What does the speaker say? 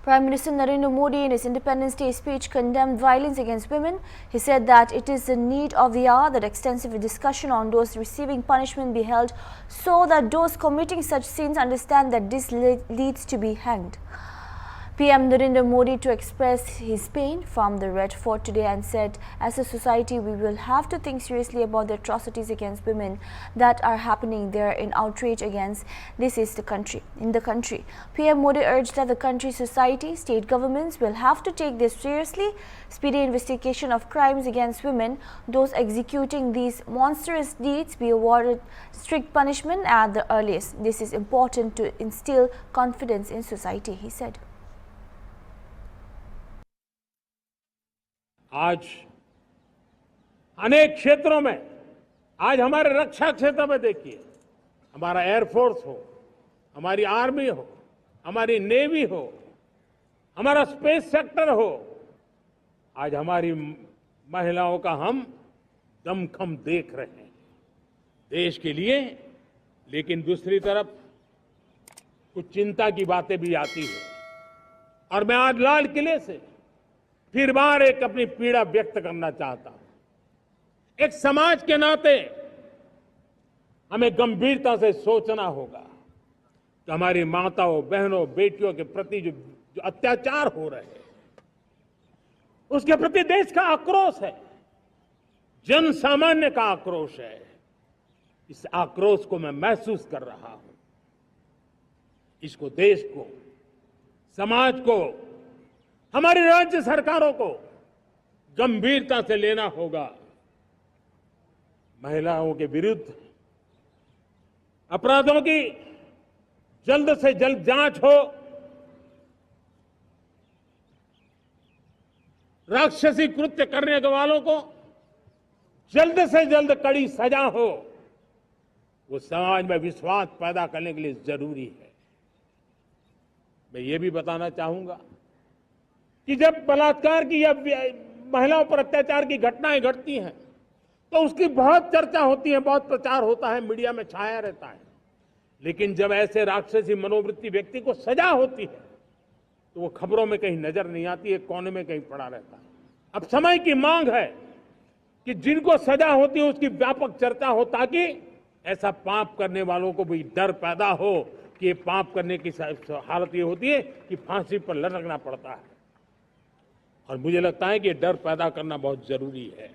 Prime Minister Narendra Modi in his Independence Day speech condemned violence against women. He said that it is the need of the hour that extensive discussion on those receiving punishment be held so that those committing such sins understand that this leads to be hanged. PM Narendra Modi to express his pain from the Red Fort today and said, as a society, we will have to think seriously about the atrocities against women that are happening there in outrage against in the country. PM Modi urged that the country, society, state governments will have to take this seriously. Speedy investigation of crimes against women, those executing these monstrous deeds be awarded strict punishment at the earliest. This is important to instill confidence in society, he said. आज अनेक क्षेत्रों में, आज हमारे रक्षा क्षेत्र में देखिए, हमारा एयरफोर्स हो, हमारी आर्मी हो, हमारी नेवी हो, हमारा स्पेस सेक्टर हो, आज हमारी महिलाओं का हम दमखम देख रहे हैं देश के लिए। लेकिन दूसरी तरफ कुछ चिंता की बातें भी आती है और मैं आज लाल किले से फिर बार एक अपनी पीड़ा व्यक्त करना चाहता हूं। एक समाज के नाते हमें गंभीरता से सोचना होगा कि हमारी माताओं, बहनों, बेटियों के प्रति जो अत्याचार हो रहे हैं, उसके प्रति देश का आक्रोश है, जन सामान्य का आक्रोश है। इस आक्रोश को मैं महसूस कर रहा हूं। इसको देश को, समाज को, हमारी राज्य सरकारों को गंभीरता से लेना होगा। महिलाओं के विरुद्ध अपराधों की जल्द से जल्द जांच हो, राक्षसी कृत्य करने वालों को जल्द से जल्द कड़ी सजा हो, वो समाज में विश्वास पैदा करने के लिए जरूरी है। मैं ये भी बताना चाहूंगा कि जब बलात्कार की या महिलाओं पर अत्याचार की घटनाएं घटती हैं तो उसकी बहुत चर्चा होती है, बहुत प्रचार होता है, मीडिया में छाया रहता है। लेकिन जब ऐसे राक्षसी मनोवृत्ति व्यक्ति को सजा होती है तो वो खबरों में कहीं नजर नहीं आती है, कोने में कहीं पड़ा रहता है। अब समय की मांग है कि जिनको सजा होती है उसकी व्यापक चर्चा हो, ताकि ऐसा पाप करने वालों को भी डर पैदा हो कि ये पाप करने की हालत ये होती है कि फांसी पर लटकना पड़ता है। और मुझे लगता है कि ये डर पैदा करना बहुत जरूरी है।